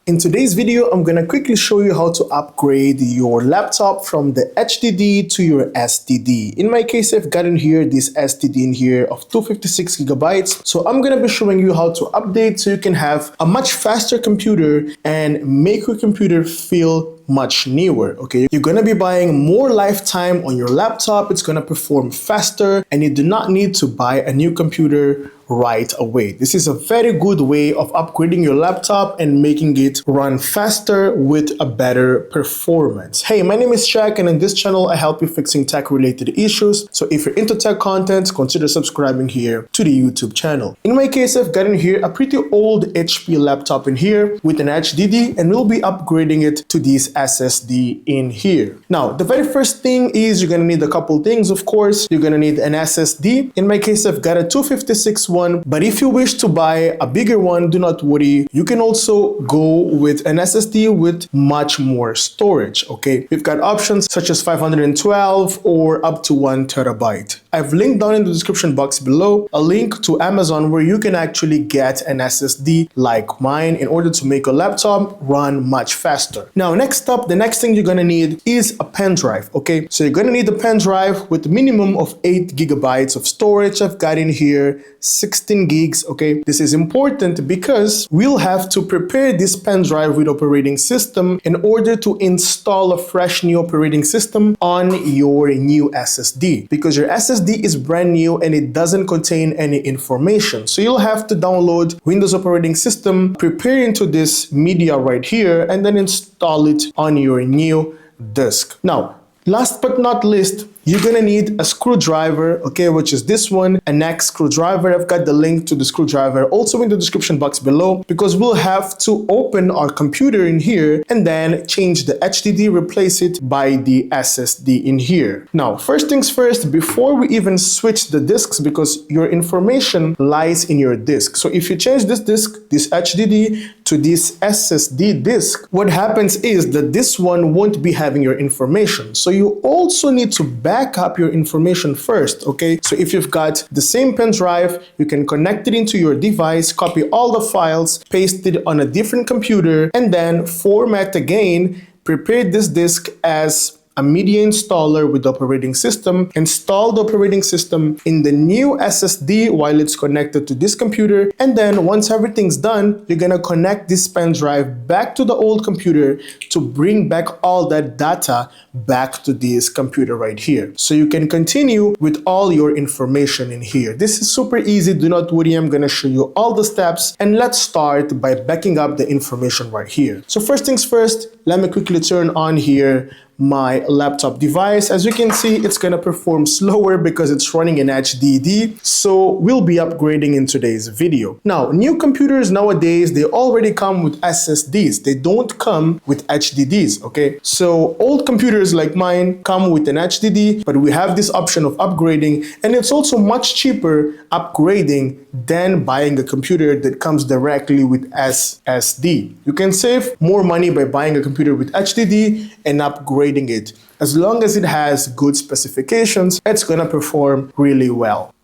In today's video, I'm gonna quickly show you how to upgrade your laptop from the HDD to your SSD. In my case, I've gotten here this SSD in here of 256 gigabytes. So I'm gonna be showing you how to update so you can have a much faster computer and make your computer feel much newer. Okay, you're gonna be buying more lifetime on your laptop. It's gonna perform faster, and you do not need to buy a new computer right away. This is a very good way of upgrading your laptop and making it run faster with a better performance. Hey, my name is Jack, and in this channel I help you fixing tech related issues. So if you're into tech content, consider subscribing here to the YouTube channel. In my case, I've gotten here a pretty old HP laptop in here with an HDD, and we'll be upgrading it to this SSD in here. Now, the very first thing is you're gonna need a couple things. Of course, you're gonna need an SSD. In my case, I've got a 256 one, but if you wish to buy a bigger one, do not worry. You can also go with an SSD with much more storage. Okay, we've got options such as 512 or up to 1 terabyte. I've linked down in the description box below a link to Amazon where you can actually get an SSD like mine in order to make a laptop run much faster. Now, next up, the next thing you're gonna need is a pen drive. Okay, so you're gonna need a pen drive with a minimum of 8 gigabytes of storage. I've got in here 16 gigs. Okay, this is important because we'll have to prepare this pen drive with operating system in order to install a fresh new operating system on your new SSD, because your SSD is brand new and it doesn't contain any information. So you'll have to download Windows operating system, prepare into this media right here, and then install it on your new disk. Now, last but not least, you're gonna need a screwdriver, okay, which is this one, a neck screwdriver. I've got the link to the screwdriver also in the description box below, because we'll have to open our computer in here and then change the HDD, replace it by the SSD in here. Now, first things first, before we even switch the disks, because your information lies in your disk. So if you change this disk, this HDD, to this SSD disk, what happens is that this one won't be having your information. So you also need to back up your information first, okay? So if you've got the same pen drive, you can connect it into your device, copy all the files, paste it on a different computer, and then format again, prepare this disk as a media installer with the operating system, install the operating system in the new SSD while it's connected to this computer, and then once everything's done, you're gonna connect this pen drive back to the old computer to bring back all that data back to this computer right here. So you can continue with all your information in here. This is super easy, do not worry, I'm gonna show you all the steps, and let's start by backing up the information right here. So first things first, let me quickly turn on here my laptop device. As you can see, it's gonna perform slower because it's running an HDD, so we'll be upgrading in today's video. Now, new computers nowadays, they already come with SSDs. They don't come with HDDs, okay? So old computers like mine come with an HDD, but we have this option of upgrading, and it's also much cheaper upgrading than buying a computer that comes directly with SSD. You can save more money by buying a computer with HDD and upgrading it. As long as it has good specifications, it's gonna perform really well.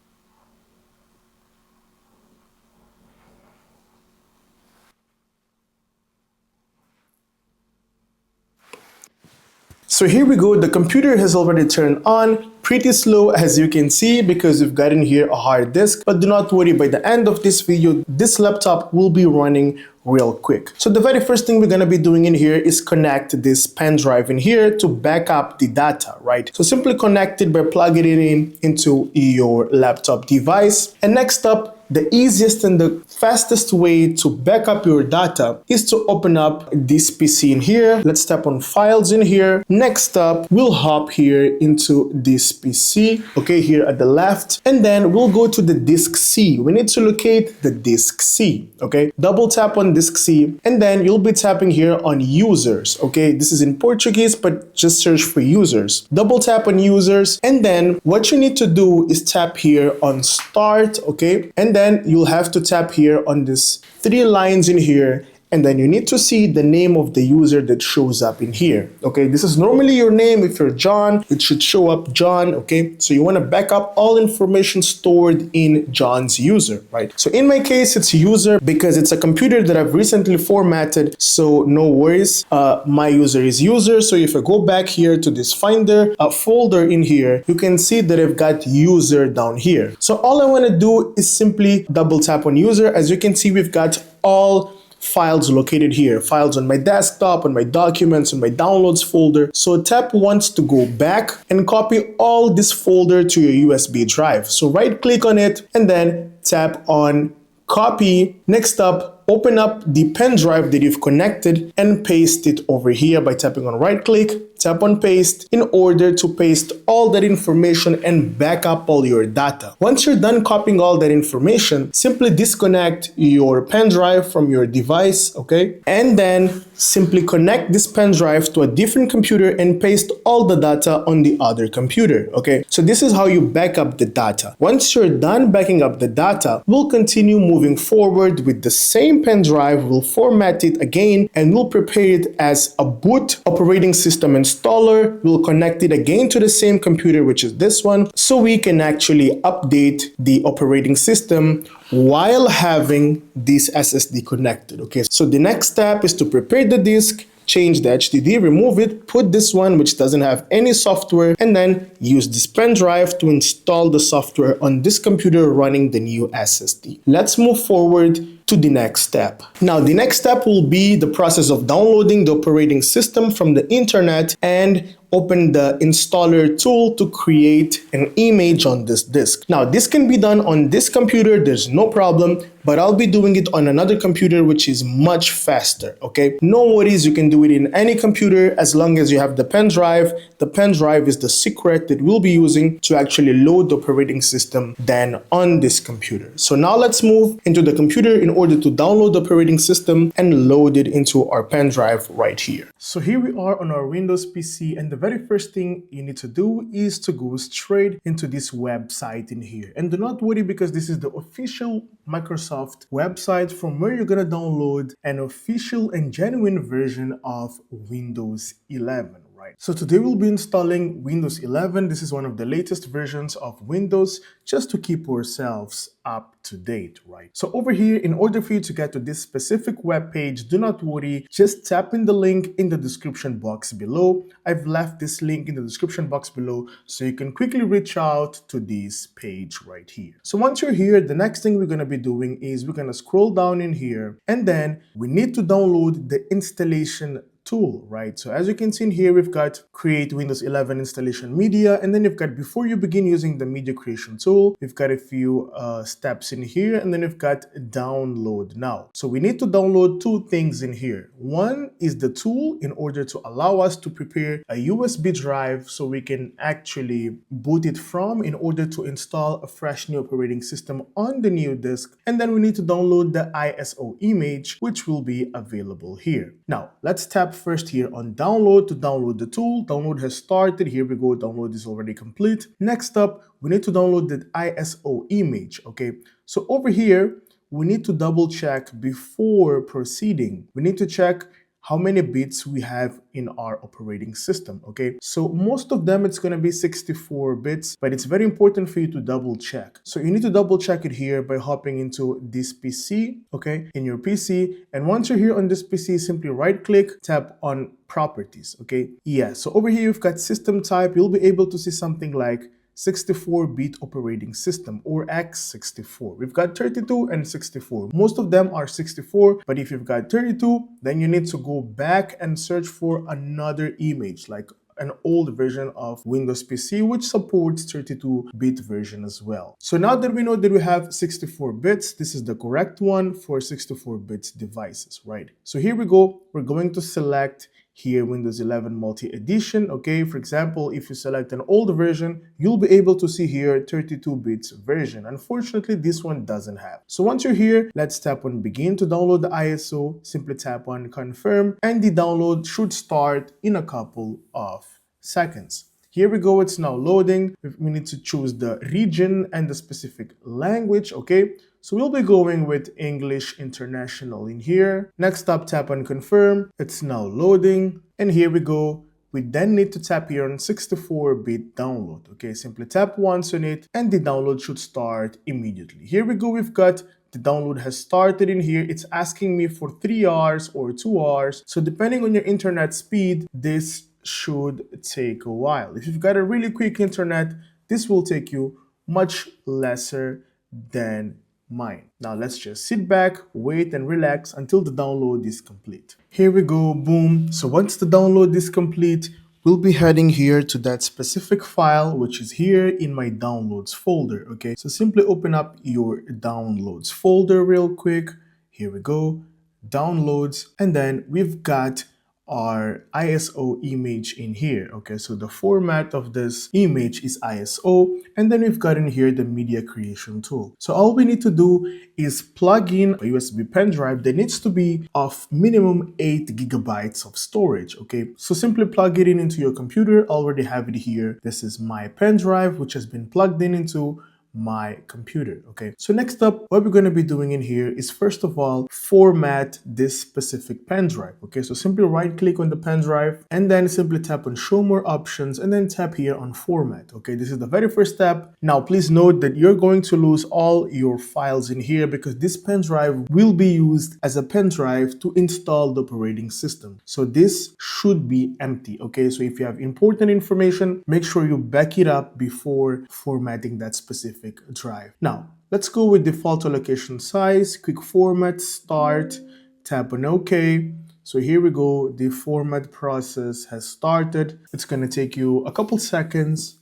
So here we go, the computer has already turned on. Pretty slow as you can see because we've got in here a hard disk, but do not worry, by the end of this video, this laptop will be running real quick. So the very first thing we're gonna be doing in here is connect this pen drive in here to back up the data, right? So simply connect it by plugging it in into your laptop device. And next up, the easiest and the fastest way to back up your data is to open up this PC in here. Let's tap on files in here. Next up, we'll hop here into this PC, okay, here at the left, and then we'll go to the disk C. We need to locate the disk C, okay? Double tap on disk C, and then you'll be tapping here on users, okay? This is in Portuguese, but just search for users. Double tap on users, and then what you need to do is tap here on start, okay? And then you'll have to tap here on this 3 lines in here and then you need to see the name of the user that shows up in here. Okay, this is normally your name. If you're John, it should show up John. Okay, so you want to back up all information stored in John's user, right? So in my case, it's user because it's a computer that I've recently formatted, so no worries. My user is user. So if I go back here to this finder folder in here, you can see that I've got user down here. So all I want to do is simply double tap on user. As you can see, we've got all files located here, files on my desktop, on my documents, on my downloads folder. So tap once to go back and copy all this folder to your USB drive. So right click on it and then tap on copy. Next up, open up the pen drive that you've connected and paste it over here by tapping on right click, tap on paste in order to paste all that information and back up all your data. Once you're done copying all that information, simply disconnect your pen drive from your device, okay? And then simply connect this pen drive to a different computer and paste all the data on the other computer, okay? So this is how you back up the data. Once you're done backing up the data, we'll continue moving forward with the same pen drive. We'll format it again and we'll prepare it as a boot operating system installer. We'll connect it again to the same computer, which is this one, so we can actually update the operating system while having this SSD connected. Okay, so the next step is to prepare the disk, change the HDD, remove it, put this one which doesn't have any software, and then use this pen drive to install the software on this computer running the new SSD. Let's move forward to the next step. Now, the next step will be the process of downloading the operating system from the internet and open the installer tool to create an image on this disk. Now, this can be done on this computer, there's no problem, but I'll be doing it on another computer which is much faster, okay? No worries, you can do it in any computer as long as you have the pen drive. The pen drive is the secret that we'll be using to actually load the operating system then on this computer. So now let's move into the computer in order to download the operating system and load it into our pen drive right here. So here we are on our Windows PC, and the very first thing you need to do is to go straight into this website in here. And do not worry, because this is the official Microsoft website from where you're gonna download an official and genuine version of Windows 11. Right. So today we'll be installing Windows 11. This is one of the latest versions of Windows, just to keep ourselves up to date, right? So over here, in order for you to get to this specific web page, do not worry, just tap in the link in the description box below. I've left this link in the description box below so you can quickly reach out to this page right here. So once you're here, the next thing we're going to be doing is we're going to scroll down in here, and then we need to download the installation tool, right? So as you can see in here, we've got create Windows 11 installation media, and then you've got before you begin using the media creation tool, we've got a few steps in here, and then we've got download now. So we need to download two things in here. One is the tool in order to allow us to prepare a USB drive so we can actually boot it from in order to install a fresh new operating system on the new disk. And then we need to download the ISO image, which will be available here. Now let's tap first here on download to download the tool. Download has started. Here we go. Download is already complete. Next up, we need to download the ISO image. Okay, so over here, we need to double check before proceeding. We need to check how many bits we have in our operating system, okay? So most of them, it's gonna be 64 bits, but it's very important for you to double check. So you need to double check it here by hopping into this PC, okay? In your PC, and once you're here on this PC, simply right click, tap on properties, okay? Yeah, so over here, you've got system type. You'll be able to see something like 64-bit operating system, or x64. We've got 32 and 64. Most of them are 64, but if you've got 32, then you need to go back and search for another image, like an old version of Windows PC, which supports 32-bit version as well. So now that we know that we have 64 bits, this is the correct one for 64-bit devices, right? So here we go. We're going to select here Windows 11 multi-edition. Okay, for example, if you select an old version, you'll be able to see here 32-bit version. Unfortunately, this one doesn't have. So once you're here, let's tap on begin to download the ISO. Simply tap on confirm, and the download should start in a couple of seconds. Here we go, it's now loading. We need to choose the region and the specific language, okay? So we'll be going with English International in here. Next up, tap on confirm. It's now loading. And here we go. We then need to tap here on 64-bit download. Okay, simply tap once on it and the download should start immediately. Here we go. We've got the download has started in here. It's asking me for 3 hours or 2 hours. So depending on your internet speed, this should take a while. If you've got a really quick internet, this will take you much lesser than mine. Now let's just sit back, wait and relax until the download is complete. Here we go, boom. So once the download is complete, we'll be heading here to that specific file, which is here in my downloads folder, okay? So simply open up your downloads folder real quick. Here we go, downloads, and then we've got our ISO image in here. Okay, so the format of this image is ISO, and then we've got in here the media creation tool. So all we need to do is plug in a USB pen drive that needs to be of minimum 8 gigabytes of storage. Okay, so simply plug it in into your computer. I already have it here. This is my pen drive, which has been plugged in into my computer. Okay, so next up, what we're going to be doing in here is first of all format this specific pen drive. Okay, so simply right click on the pen drive and then simply tap on show more options and then tap here on format. Okay, this is the very first step. Now please note that you're going to lose all your files in here because this pen drive will be used as a pen drive to install the operating system. So this should be empty. Okay, so if you have important information, make sure you back it up before formatting that specific drive. Now, let's go with default allocation size, quick format, start, tap on OK. So here we go, the format process has started. It's going to take you a couple seconds.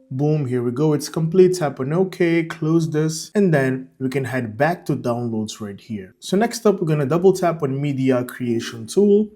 Boom, here we go, it's complete. Tap on OK, close this, and then we can head back to downloads right here. So next up, we're going to double tap on media creation tool.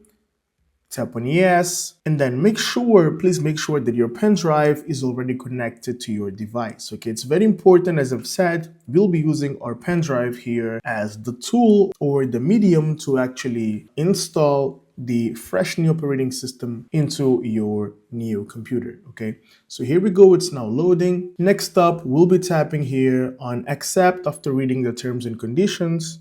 Tap on yes, and then please make sure that your pen drive is already connected to your device. Okay, it's very important, as I've said, we'll be using our pen drive here as the tool or the medium to actually install the fresh new operating system into your new computer. Okay, so here we go, it's now loading. Next up, we'll be tapping here on accept after reading the terms and conditions.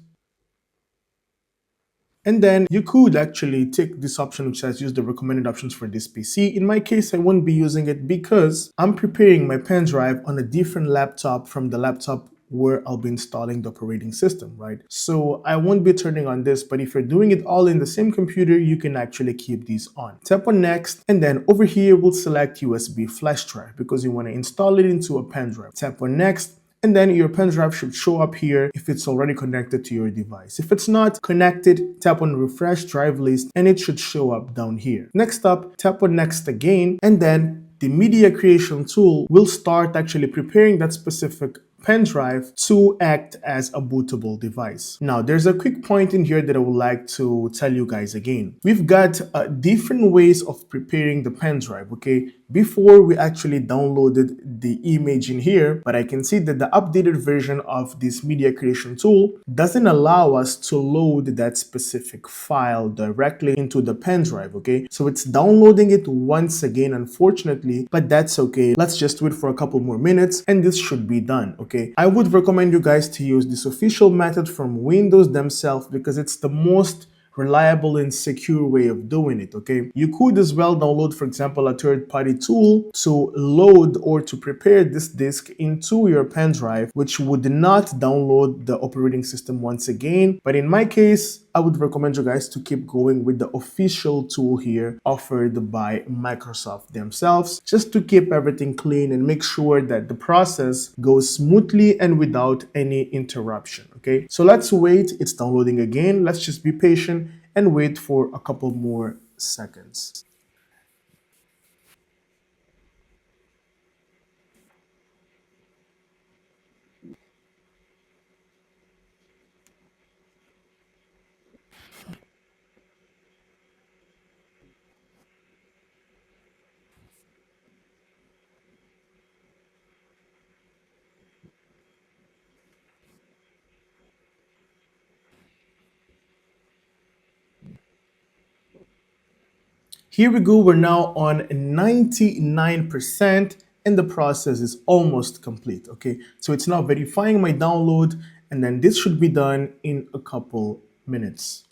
And then you could actually take this option which says use the recommended options for this PC. In my case, I won't be using it because I'm preparing my pen drive on a different laptop from the laptop where I'll be installing the operating system, right? So I won't be turning on this, but if you're doing it all in the same computer, you can actually keep these on. Tap on next, and then over here, we'll select USB flash drive because you want to install it into a pen drive. Tap on next, and then your pen drive should show up here if it's already connected to your device. If it's not connected, tap on refresh drive list and it should show up down here. Next up, tap on next again, and then the media creation tool will start actually preparing that specific pen drive to act as a bootable device. Now, there's a quick point in here that I would like to tell you guys again. We've got different ways of preparing the pen drive, okay? Before we actually downloaded the image in here, but I can see that the updated version of this media creation tool doesn't allow us to load that specific file directly into the pen drive, okay? So it's downloading it once again, unfortunately, but that's okay. Let's just wait for a couple more minutes and this should be done, okay? I would recommend you guys to use this official method from Windows themselves because it's the most reliable and secure way of doing it, okay? You could as well download, for example, a third-party tool to load or to prepare this disk into your pen drive, which would not download the operating system once again. But in my case, I would recommend you guys to keep going with the official tool here offered by Microsoft themselves, just to keep everything clean and make sure that the process goes smoothly and without any interruption, okay? So let's wait, it's downloading again. Let's just be patient and wait for a couple more seconds. Here we go, we're now on 99% and the process is almost complete, okay? So it's now verifying my download and then this should be done in a couple minutes.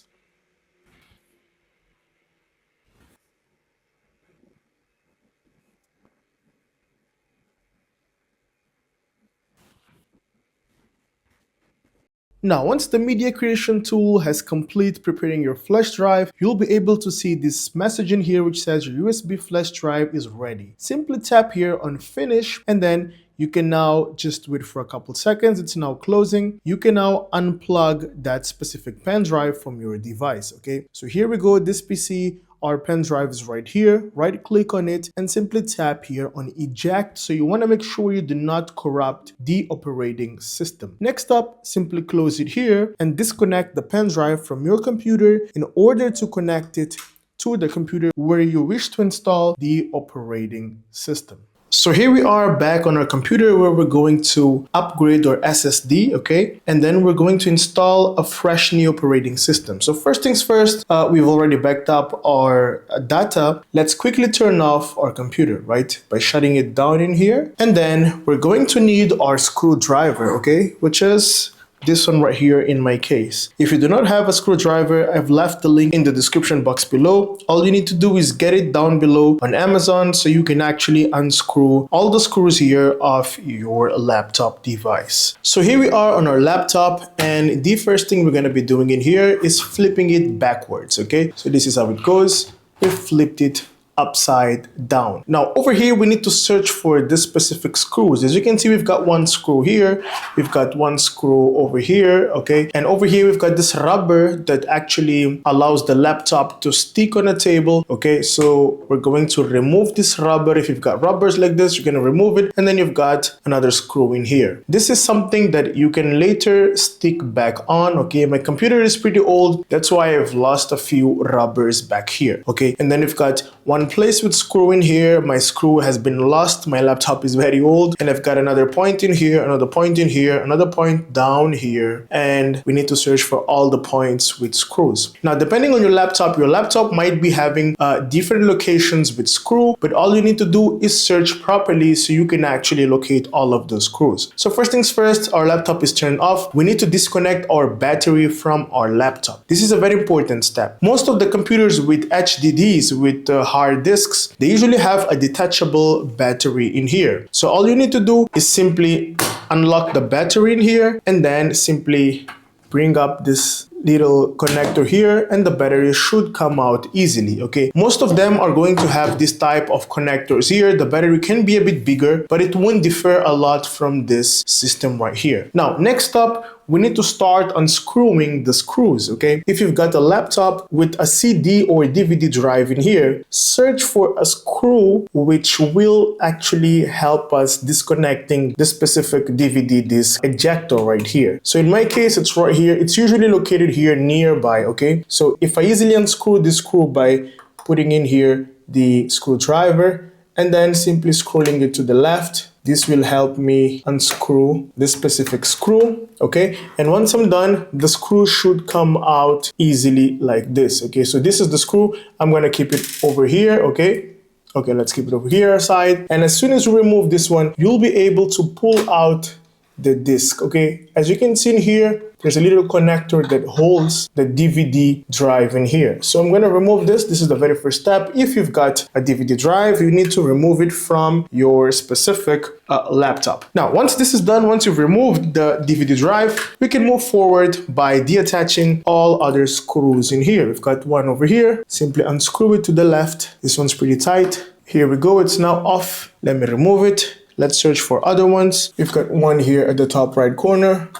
Now, once the media creation tool has complete preparing your flash drive, you'll be able to see this message in here which says your USB flash drive is ready. Simply tap here on finish, and then you can now just wait for a couple seconds. It's now closing. You can now unplug that specific pen drive from your device. Okay, so here we go. This PC, our pen drive is right here. Right click on it and simply tap here on eject. So you want to make sure you do not corrupt the operating system. Next up, simply close it here and disconnect the pen drive from your computer in order to connect it to the computer where you wish to install the operating system. So here we are back on our computer where we're going to upgrade our SSD, okay? And then we're going to install a fresh new operating system. So first things first, we've already backed up our data. Let's quickly turn off our computer, right? By shutting it down in here. And then we're going to need our screwdriver, okay? Which is this one right here in my case. If you do not have a screwdriver, I've left the link in the description box below. All you need to do is get it down below on Amazon so you can actually unscrew all the screws here of your laptop device. So here we are on our laptop, and the first thing we're going to be doing in here is flipping it backwards, okay? So this is how it goes. We flipped it upside down. Now over here we need to search for this specific screws. As you can see, we've got one screw here, we've got one screw over here, okay, and over here we've got this rubber that actually allows the laptop to stick on a table, okay. So we're going to remove this rubber. If you've got rubbers like this, you're going to remove it, and then you've got another screw in here. This is something that you can later stick back on, okay. My computer is pretty old, that's why I've lost a few rubbers back here, okay. And then we've got one place with screw in here. My screw has been lost. My laptop is very old, and I've got another point in here, another point in here, another point down here, and we need to search for all the points with screws. Now, depending on your laptop might be having different locations with screw, but all you need to do is search properly so you can actually locate all of those screws. So first things first, our laptop is turned off. We need to disconnect our battery from our laptop. This is a very important step. Most of the computers with HDDs, with hard disks, they usually have a detachable battery in here. So all you need to do is simply unlock the battery in here and then simply bring up this little connector here, and the battery should come out easily, okay. Most of them are going to have this type of connectors here. The battery can be a bit bigger, but it won't differ a lot from this system right here. Now next up, we need to start unscrewing the screws, okay. If you've got a laptop with a CD or DVD drive in here, search for a screw which will actually help us disconnecting the specific DVD disc ejector right here. So in my case, it's right here. It's usually located here nearby, okay. So if I easily unscrew this screw by putting in here the screwdriver and then simply scrolling it to the left, this will help me unscrew this specific screw, okay. And once I'm done, the screw should come out easily like this, okay. So this is the screw. I'm going to keep it over here, okay. Okay, let's keep it over here aside. And as soon as you remove this one, you'll be able to pull out the disc, okay. As you can see in here, there's a little connector that holds the DVD drive in here. So I'm going to remove this. This is the very first step. If you've got a DVD drive, you need to remove it from your specific laptop. Now, once this is done, once you've removed the DVD drive, we can move forward by deattaching all other screws in here. We've got one over here. Simply unscrew it to the left. This one's pretty tight. Here we go. It's now off. Let me remove it. Let's search for other ones. We've got one here at the top right corner.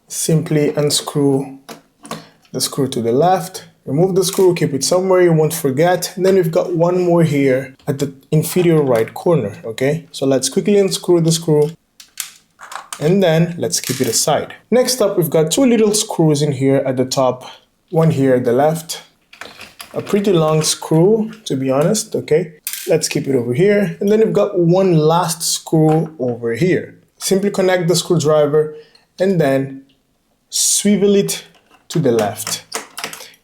Simply unscrew the screw to the left. Remove the screw, keep it somewhere you won't forget. And then we've got one more here at the inferior right corner, okay? So let's quickly unscrew the screw and then let's keep it aside. Next up, we've got two little screws in here at the top, one here at the left. A pretty long screw, to be honest, okay? Let's keep it over here. And then we've got one last screw over here. Simply connect the screwdriver and then swivel it to the left.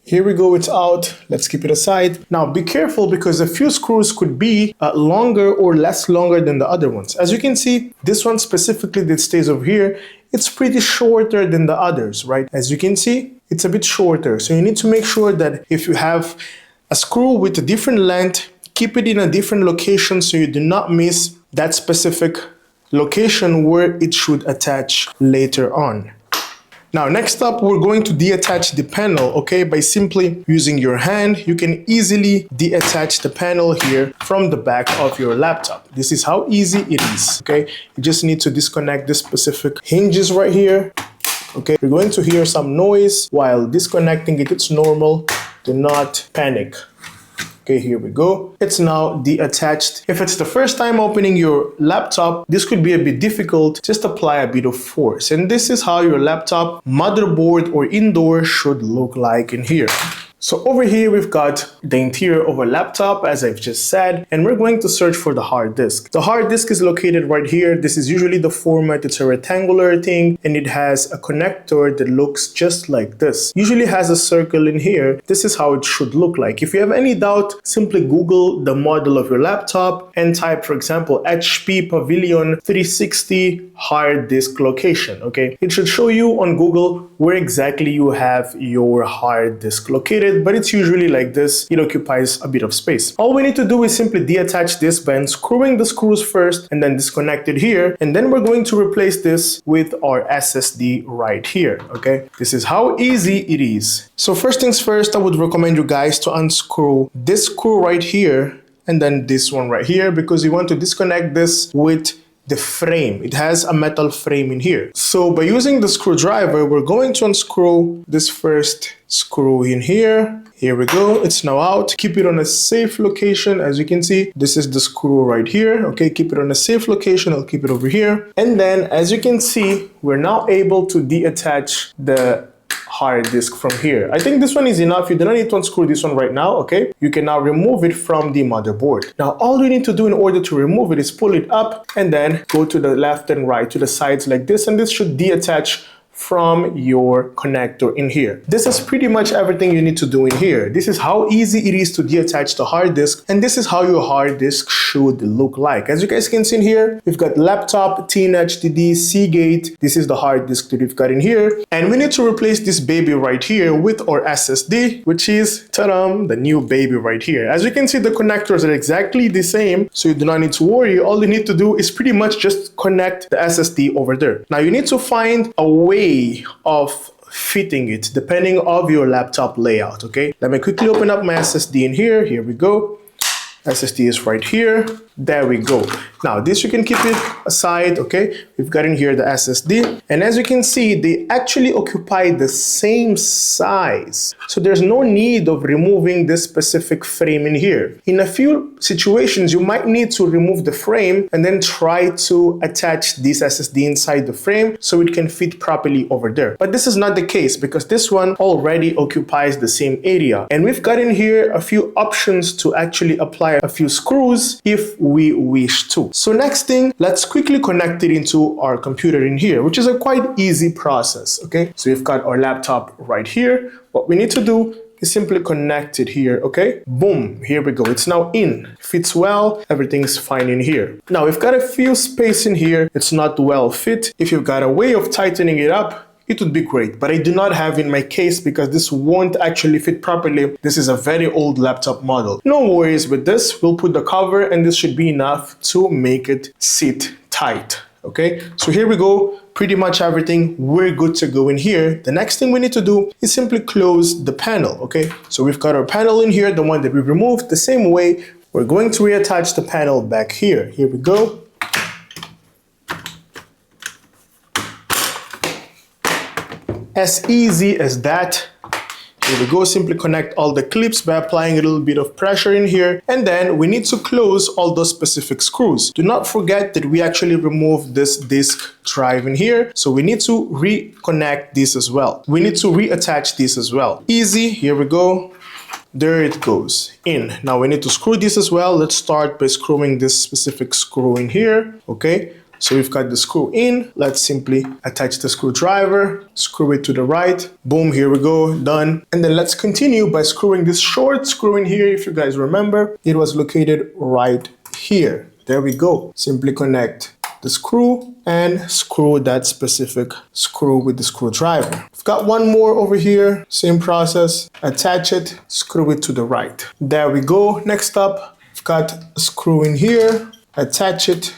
Here we go, it's out. Let's keep it aside. Now be careful because a few screws could be longer or less longer than the other ones. As you can see, this one specifically that stays over here it's pretty shorter than the others, right? As you can see, it's a bit shorter. So you need to make sure that if you have a screw with a different length, keep it in a different location so you do not miss that specific location where it should attach later on. Now, next up, we're going to deattach the panel, okay? By simply using your hand, you can easily deattach the panel here from the back of your laptop. This is how easy it is, okay? You just need to disconnect the specific hinges right here, okay? You're going to hear some noise while disconnecting it. It's normal. Do not panic. Okay, here we go. It's now deattached. If it's the first time opening your laptop, this could be a bit difficult. Just apply a bit of force. And this is how your laptop, motherboard, or indoor should look like in here. So over here, we've got the interior of a laptop, as I've just said, and we're going to search for the hard disk. The hard disk is located right here. This is usually the format. It's a rectangular thing, and it has a connector that looks just like this. Usually has a circle in here. This is how it should look like. If you have any doubt, simply Google the model of your laptop and type, for example, HP Pavilion 360 hard disk location, okay? It should show you on Google where exactly you have your hard disk located, but it's usually like this. It occupies a bit of space. All we need to do is simply deattach this by unscrewing the screws first and then disconnect it here. And then we're going to replace this with our SSD right here, okay? This is how easy it is. So first things first, I would recommend you guys to unscrew this screw right here and then this one right here, because you want to disconnect this with the frame. It has a metal frame in here. So by using the screwdriver, we're going to unscrew this first screw in here. Here we go. It's now out. Keep it on a safe location. As you can see, this is the screw right here. Okay, keep it on a safe location. I'll keep it over here. And then, as you can see, we're now able to deattach the hard disk from here. I think this one is enough. You do not need to unscrew this one right now, okay? You can now remove it from the motherboard. Now, all you need to do in order to remove it is pull it up and then go to the left and right, to the sides like this, and this should deattach from your connector in here. This is pretty much everything you need to do in here. This is how easy it is to deattach the hard disk, and this is how your hard disk should look like. As you guys can see in here, we've got laptop, tin HDD, Seagate. This is the hard disk that we've got in here, and we need to replace this baby right here with our SSD, which is, ta-da, the new baby right here. As you can see, the connectors are exactly the same, so you do not need to worry. All you need to do is pretty much just connect the SSD over there. Now you need to find a way of fitting it depending of your laptop layout, okay? Let me quickly open up my SSD in here. Here we go. SSD is right here. There we go. Now this you can keep it aside, okay? We've got in here the SSD, and as you can see, they actually occupy the same size. So there's no need of removing this specific frame in here. In a few situations, you might need to remove the frame and then try to attach this SSD inside the frame so it can fit properly over there. But this is not the case because this one already occupies the same area. And we've got in here a few options to actually apply a few screws if we wish to. So next thing, let's quickly connect it into our computer in here, which is a quite easy process, okay? So we've got our laptop right here. What we need to do is simply connect it here, okay? Boom, here we go. It's now in. Fits well, everything's fine in here. Now we've got a few space in here. It's not well fit. If you've got a way of tightening it up, it would be great, but I do not have in my case because this won't actually fit properly. This is a very old laptop model. No worries with this. We'll put the cover and this should be enough to make it sit tight. Okay, so here we go. Pretty much everything. We're good to go in here. The next thing we need to do is simply close the panel. Okay, so we've got our panel in here, the one that we removed. The same way, we're going to reattach the panel back here. Here we go. As easy as that. Here we go, simply connect all the clips by applying a little bit of pressure in here, and then we need to close all those specific screws. Do not forget that we actually removed this disk drive in here, so we need to reconnect this as well. We need to reattach this as well. Easy, here we go. There it goes, in. Now we need to screw this as well. Let's start by screwing this specific screw in here, okay? So we've got the screw in. Let's simply attach the screwdriver, screw it to the right. Boom, here we go, done. And then let's continue by screwing this short screw in here. If you guys remember, it was located right here. There we go. Simply connect the screw and screw that specific screw with the screwdriver. I've got one more over here, same process, attach it, screw it to the right. There we go. Next up, I've got a screw in here, attach it,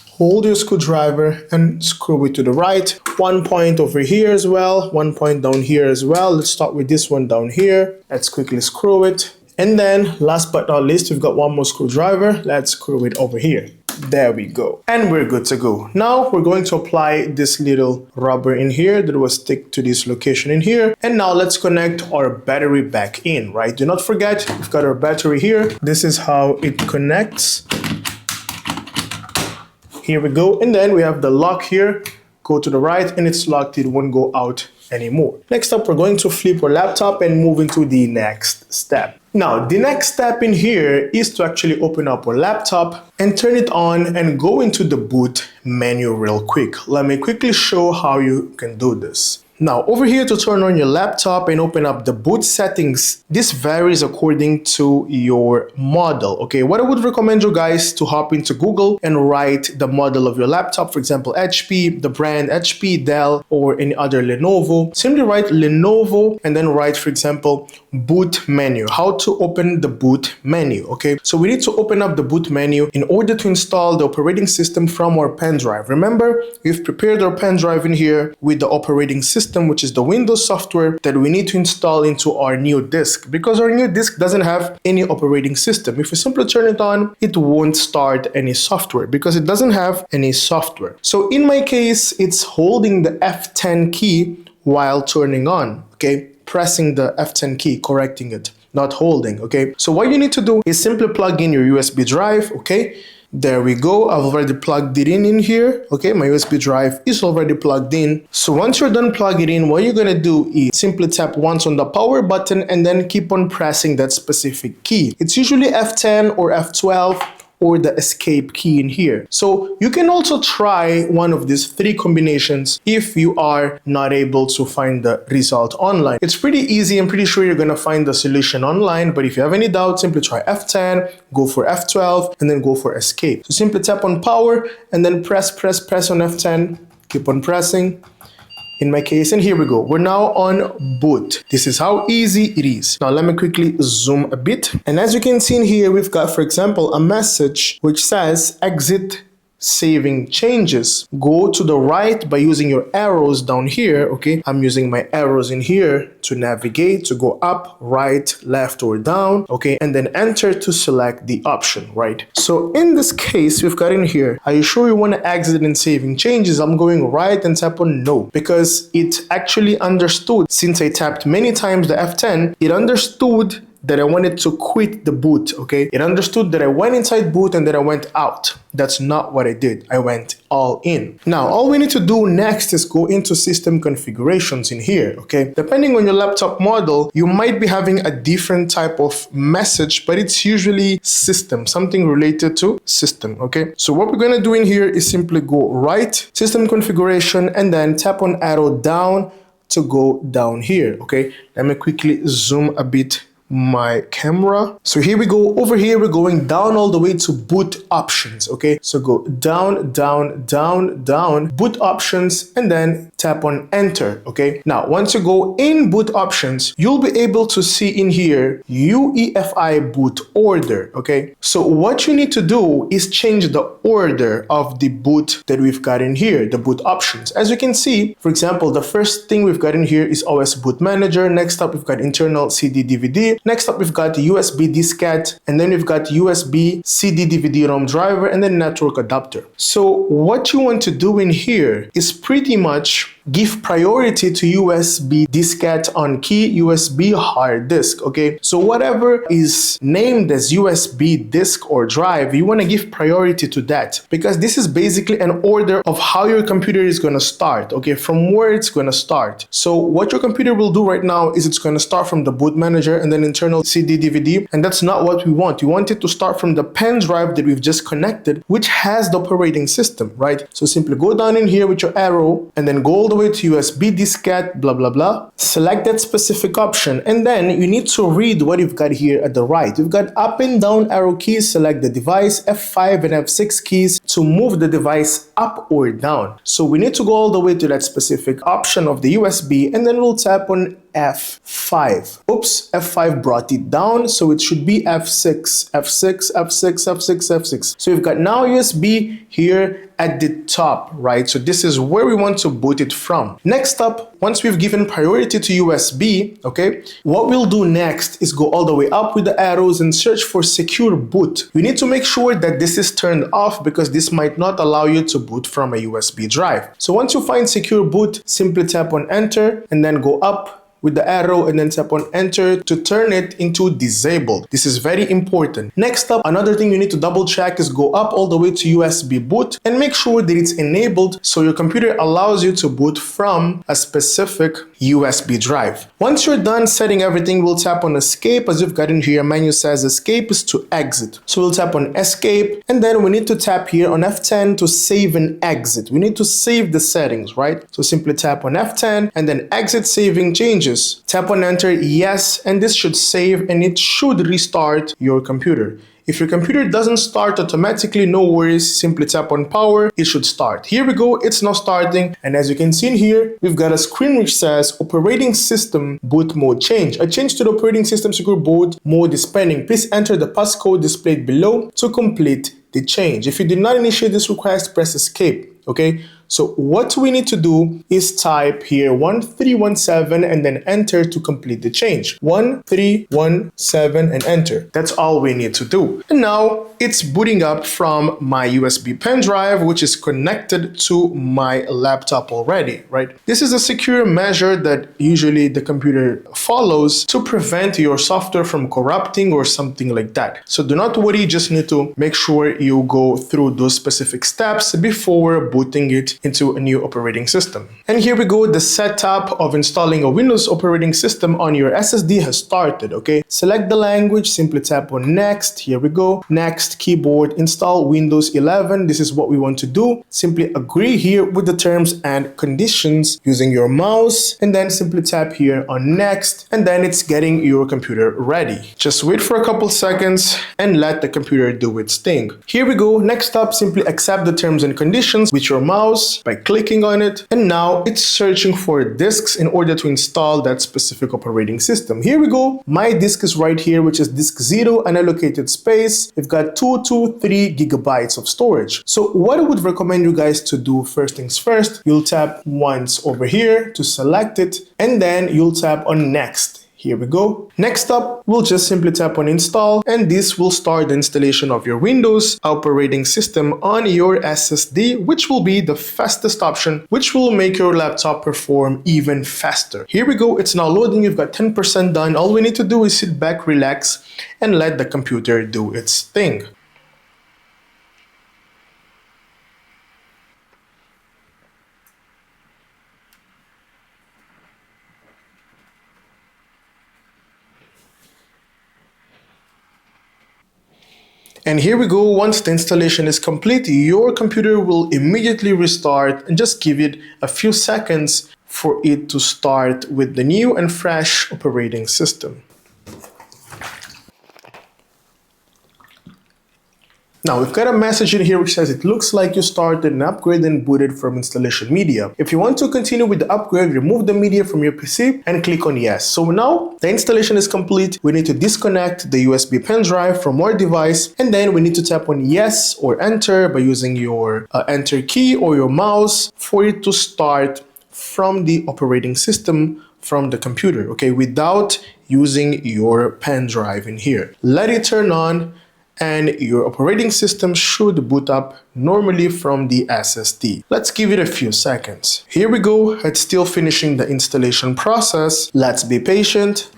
hold your screwdriver and screw it to the right. 1 point over here as well, 1 point down here as well. Let's start with this one down here. Let's quickly screw it. And then last but not least, we've got one more screwdriver. Let's screw it over here. There we go. And we're good to go. Now we're going to apply this little rubber in here that will stick to this location in here. And now let's connect our battery back in, right? Do not forget, we've got our battery here. This is how it connects. Here we go. And then we have the lock here. Go to the right and it's locked. It won't go out anymore. Next up, we're going to flip our laptop and move into the next step. Now, the next step in here is to actually open up our laptop and turn it on and go into the boot menu real quick. Let me quickly show how you can do this. Now, over here to turn on your laptop and open up the boot settings, this varies according to your model, okay? What I would recommend you guys to hop into Google and write the model of your laptop, for example, HP, the brand HP, Dell, or any other Lenovo. Simply write Lenovo and then write, for example, boot menu, how to open the boot menu, okay? So we need to open up the boot menu in order to install the operating system from our pendrive. Remember, we've prepared our pendrive in here with the operating system, which is the Windows software that we need to install into our new disk, because our new disk doesn't have any operating system. If we simply turn it on, it won't start any software because it doesn't have any software. So in my case, it's holding the F10 key while turning on, okay? Pressing the F10 key, correcting it, not holding, okay? So what you need to do is simply plug in your USB drive, okay? There we go. I've already plugged it in here. Okay, my USB drive is already plugged in. So once you're done plugging it in, what you're gonna do is simply tap once on the power button and then keep on pressing that specific key. It's usually F10 or F12 or the escape key in here. So you can also try one of these three combinations if you are not able to find the result online. It's pretty easy. I'm pretty sure you're gonna find the solution online, but if you have any doubt, simply try F10, go for F12, and then go for escape. So simply tap on power and then press on F10, keep on pressing. In my case, and here we go. We're now on boot. This is how easy it is. Now let me quickly zoom a bit. And as you can see in here, we've got, for example, a message which says exit saving changes. Go to the right by using your arrows down here, okay? I'm using my arrows in here to navigate, to go up, right, left, or down, okay? And then enter to select the option, right? So in this case, we've got in here, are you sure you want to exit and saving changes? I'm going right and tap on no, because it actually understood, since I tapped many times the F10, it understood that I wanted to quit the boot, okay? It understood that I went inside boot and that I went out. That's not what I did. I went all in. Now, all we need to do next is go into system configurations in here, okay? Depending on your laptop model, you might be having a different type of message, but it's usually system, something related to system, okay? So what we're gonna do in here is simply go right, system configuration, and then tap on arrow down to go down here, okay? Let me quickly zoom a bit my camera. So here we go. Over here, we're going down all the way to boot options, okay? So go down, down, down, down, boot options, and then tap on enter, okay? Now, once you go in boot options, you'll be able to see in here UEFI boot order, okay? So what you need to do is change the order of the boot that we've got in here, the boot options. As you can see, for example, the first thing we've got in here is OS boot manager. Next up, we've got internal CD DVD. Next up, we've got USB diskette, and then we've got USB CD DVD ROM driver, and then network adapter. So what you want to do in here is pretty much give priority to USB diskette on key, USB hard disk, okay? So whatever is named as USB disk or drive, you want to give priority to that, because this is basically an order of how your computer is going to start, okay? From where it's going to start. So what your computer will do right now is it's going to start from the boot manager and then internal CD DVD, and that's not what we want. We want it to start from the pen drive that we've just connected, which has the operating system, right? So simply go down in here with your arrow and then go all the way to USB diskette, blah, blah, blah. Select that specific option, and then you need to read what you've got here at the right. You've got up and down arrow keys, select the device, F5 and F6 keys to move the device up or down. So we need to go all the way to that specific option of the USB, and then we'll tap on F5. Oops, F5 brought it down, so it should be F6, F6, F6, F6, F6. So we've got now USB here at the top, right? So this is where we want to boot it from. Next up, once we've given priority to USB, okay, what we'll do next is go all the way up with the arrows and search for secure boot. We need to make sure that this is turned off because this might not allow you to boot from a USB drive. So once you find secure boot, simply tap on enter and then go up with the arrow and then tap on enter to turn it into disabled. This is very important. Next up, another thing you need to double check is go up all the way to USB boot and make sure that it's enabled so your computer allows you to boot from a specific USB drive. Once you're done setting everything, we'll tap on escape. As you've got in here, menu says escape is to exit. So we'll tap on escape and then we need to tap here on F10 to save and exit. We need to save the settings, right? So simply tap on F10 and then exit saving changes. Tap on enter, yes, and this should save and it should restart your computer. If your computer doesn't start automatically, no worries, simply tap on power, it should start. Here we go, it's now starting, and as you can see in here, we've got a screen which says operating system boot mode change. A change to the operating system secure boot mode is pending. Please enter the passcode displayed below to complete the change. If you did not initiate this request, press escape. Okay, so what we need to do is type here 1317 and then enter to complete the change. 1317 and enter. That's all we need to do. And now it's booting up from my USB pen drive, which is connected to my laptop already, right? This is a secure measure that usually the computer follows to prevent your software from corrupting or something like that. So do not worry, just need to make sure you go through those specific steps before booting it into a new operating system. And here we go, the setup of installing a Windows operating system on your SSD has started, okay? Select the language, simply tap on next, here we go, next, keyboard, install Windows 11, this is what we want to do. Simply agree here with the terms and conditions using your mouse, and then simply tap here on next, and then it's getting your computer ready. Just wait for a couple seconds and let the computer do its thing. Here we go, next up, simply accept the terms and conditions with your mouse by clicking on it, and now it's searching for disks in order to install that specific operating system. Here we go, my disk is right here, which is disk 0, unallocated space. We've got 223 gigabytes of storage. So what I would recommend you guys to do, first things first, you'll tap once over here to select it, and then you'll tap on next. Here we go. Next up, we'll just simply tap on install, and this will start the installation of your Windows operating system on your SSD, which will be the fastest option, which will make your laptop perform even faster. Here we go. It's now loading. You've got 10% done. All we need to do is sit back, relax, and let the computer do its thing. And here we go, once the installation is complete, your computer will immediately restart, and just give it a few seconds for it to start with the new and fresh operating system. Now we've got a message in here which says it looks like you started an upgrade and booted from installation media. If you want to continue with the upgrade, remove the media from your PC and click on yes. So now the installation is complete. We need to disconnect the USB pen drive from our device, and then we need to tap on yes or enter by using your enter key or your mouse for it to start from the operating system from the computer, okay, without using your pen drive in here. Let it turn on, and your operating system should boot up normally from the SSD. Let's give it a few seconds. Here we go, it's still finishing the installation process. Let's be patient.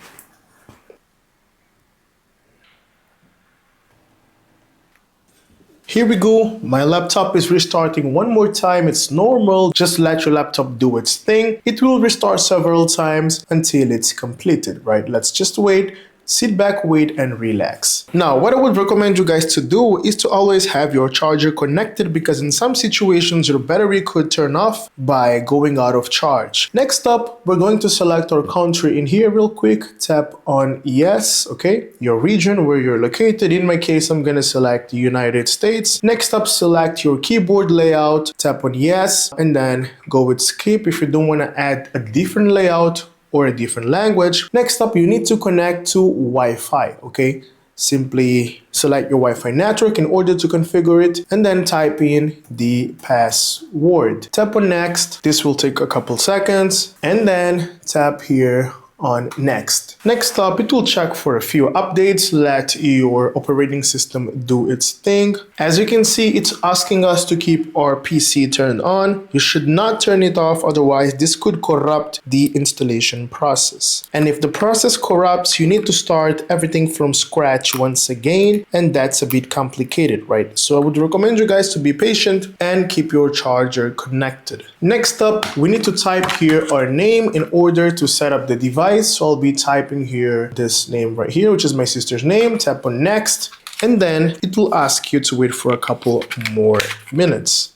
Here we go, my laptop is restarting one more time. It's normal, just let your laptop do its thing. It will restart several times until it's completed, right? Let's just wait sit back, wait, and relax. Now, what I would recommend you guys to do is to always have your charger connected, because in some situations your battery could turn off by going out of charge. Next up, we're going to select our country in here real quick. Tap on yes, okay, your region where you're located. In my case, I'm going to select the United States. Next up, select your keyboard layout, tap on yes, and then go with skip if you don't want to add a different layout or a different language. Next up, you need to connect to Wi-Fi, okay? Simply select your Wi-Fi network in order to configure it, and then type in the password. Tap on next. This will take a couple seconds, and then tap here on next. Next up, it will check for a few updates, let your operating system do its thing. As you can see, it's asking us to keep our PC turned on. You should not turn it off, otherwise this could corrupt the installation process. And if the process corrupts, you need to start everything from scratch once again, and that's a bit complicated, right? So I would recommend you guys to be patient and keep your charger connected. Next up, we need to type here our name in order to set up the device. So I'll be typing here this name right here, which is my sister's name. Tap on next, and then it will ask you to wait for a couple more minutes.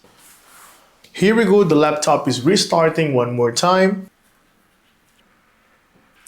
Here we go. The laptop is restarting one more time.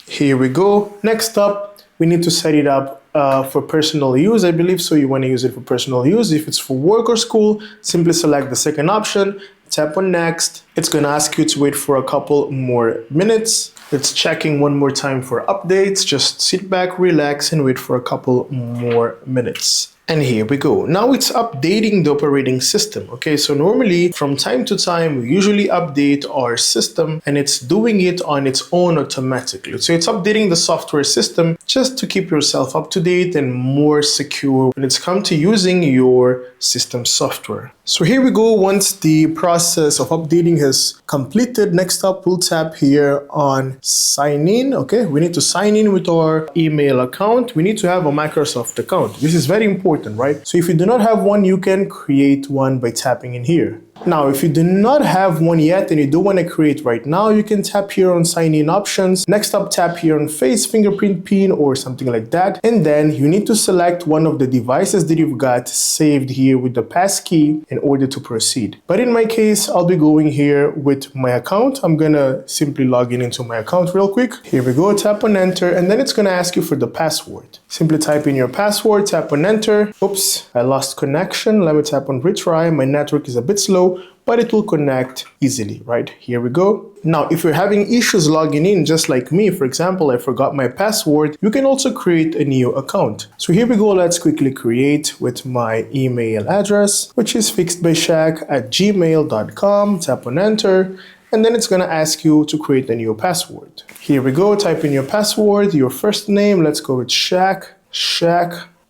Here we go. Next up, we need to set it up for personal use, I believe. So you want to use it for personal use. If it's for work or school, simply select the second option. Tap on next. It's going to ask you to wait for a couple more minutes. It's checking one more time for updates. Just sit back, relax, and wait for a couple more minutes. And here we go. Now it's updating the operating system. Okay, so normally from time to time, we usually update our system, and it's doing it on its own automatically. So it's updating the software system just to keep yourself up to date and more secure when it's come to using your system software. So here we go. Once the process of updating has completed, next up we'll tap here on sign in. Okay, we need to sign in with our email account. We need to have a Microsoft account. This is very important, right? So if you do not have one, you can create one by tapping in here. Now, if you do not have one yet and you do want to create right now, you can tap here on sign in options. Next up, tap here on face, fingerprint, pin, or something like that. And then you need to select one of the devices that you've got saved here with the passkey in order to proceed. But in my case, I'll be going here with my account. I'm going to simply log in into my account real quick. Here we go, tap on enter, and then it's going to ask you for the password. Simply type in your password, tap on enter. Oops, I lost connection. Let me tap on retry. My network is a bit slow, but it will connect easily, right? Here we go. Now, if you're having issues logging in, just like me, for example, I forgot my password, you can also create a new account. So here we go. Let's quickly create with my email address, which is fixedbyshaq@gmail.com. Tap on enter. And then it's going to ask you to create a new password. Here we go. Type in your password, your first name. Let's go with Shaq.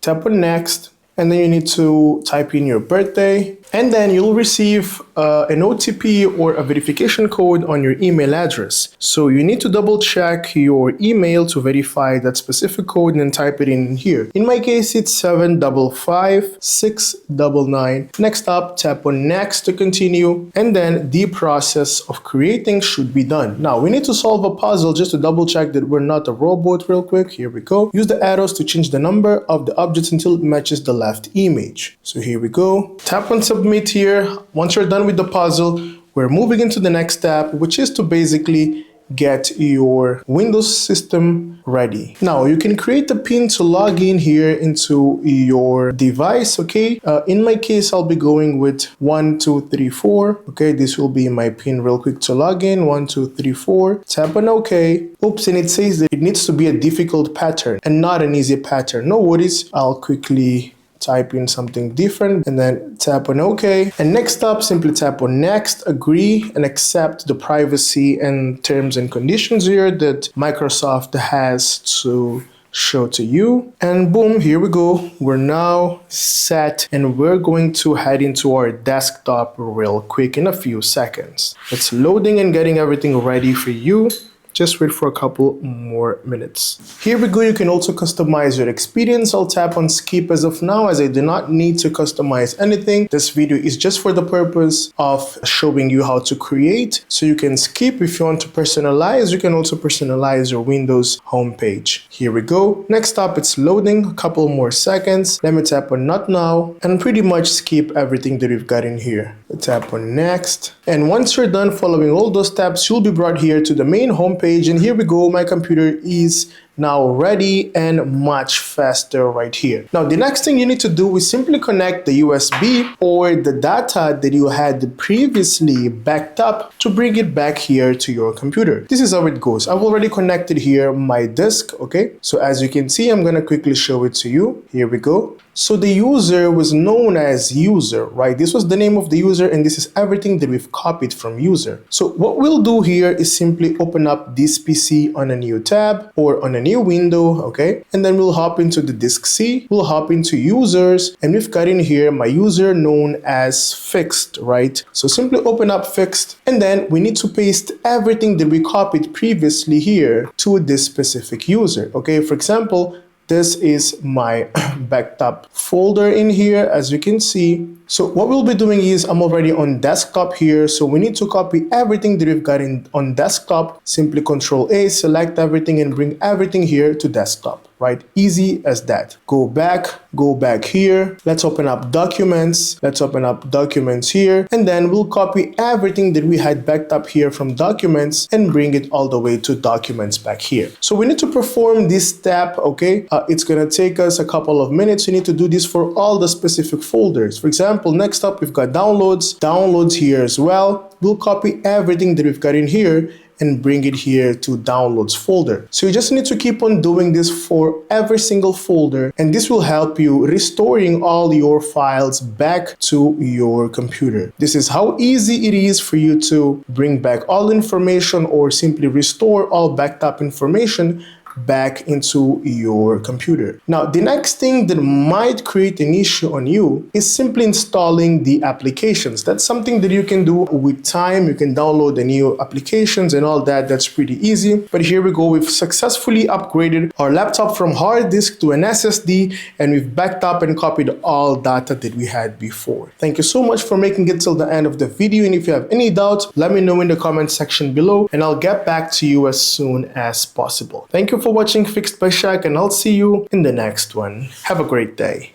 Tap on next. And then you need to type in your birthday. And then you'll receive an OTP or a verification code on your email address. So you need to double check your email to verify that specific code and then type it in here. In my case, it's 755699. Next up, tap on next to continue. And then the process of creating should be done. Now we need to solve a puzzle just to double check that we're not a robot real quick. Here we go. Use the arrows to change the number of the objects until it matches the left image. So here we go. Tap on submit here. Once you're done with the puzzle, we're moving into the next step, which is to basically get your Windows system ready. Now you can create a pin to log in here into your device. Okay, in my case, I'll be going with 1234. Okay, this will be my pin real quick to log in. 1234. Tap on OK. Oops, and it says that it needs to be a difficult pattern and not an easy pattern. No worries. I'll quickly type in something different and then tap on OK. And next up, simply tap on next, agree, and accept the privacy and terms and conditions here that Microsoft has to show to you. And boom, here we go. We're now set and we're going to head into our desktop real quick in a few seconds. It's loading and getting everything ready for you. Just wait for a couple more minutes. Here we go. You can also customize your experience. I'll tap on skip as of now, as I do not need to customize anything. This video is just for the purpose of showing you how to create. So you can skip. If you want to personalize, you can also personalize your Windows homepage. Here we go. Next up, it's loading. A couple more seconds. Let me tap on not now and pretty much skip everything that we've got in here. Tap on next. And once you're done following all those steps, you'll be brought here to the main homepage. And here we go. My computer is now ready and much faster right here. Now, the next thing you need to do is simply connect the USB or the data that you had previously backed up to bring it back here to your computer. This is how it goes. I've already connected here my disk, okay? So as you can see, I'm gonna quickly show it to you. Here we go. So the user was known as user, right? This was the name of the user, and this is everything that we've copied from user. So what we'll do here is simply open up this PC on a new tab or on a new window, okay? And then we'll hop into the disk C, we'll hop into users, and we've got in here my user known as fixed, right? So simply open up fixed, and then we need to paste everything that we copied previously here to this specific user, okay? For example, this is my backed up folder in here, as you can see. So what we'll be doing is I'm already on desktop here. So we need to copy everything that we've got on desktop. Simply Control A, select everything and bring everything here to desktop, right? Easy as that. Go back here. Let's open up documents. Let's open up documents here. And then we'll copy everything that we had backed up here from documents and bring it all the way to documents back here. So we need to perform this step, okay? It's gonna take us a couple of minutes. You need to do this for all the specific folders. For example, next up, we've got downloads here as well. We'll copy everything that we've got in here and bring it here to downloads folder. So you just need to keep on doing this for every single folder, and this will help you restoring all your files back to your computer. This is how easy it is for you to bring back all information or simply restore all backed up information back into your computer. Now, the next thing that might create an issue on you is simply installing the applications. That's something that you can do with time. You can download the new applications and all that. That's pretty easy. But here we go. We've successfully upgraded our laptop from hard disk to an SSD, and we've backed up and copied all data that we had before. Thank you so much for making it till the end of the video. And if you have any doubts, let me know in the comment section below, and I'll get back to you as soon as possible. Thank you for watching Fixed by Shaq, and I'll see you in the next one. Have a great day.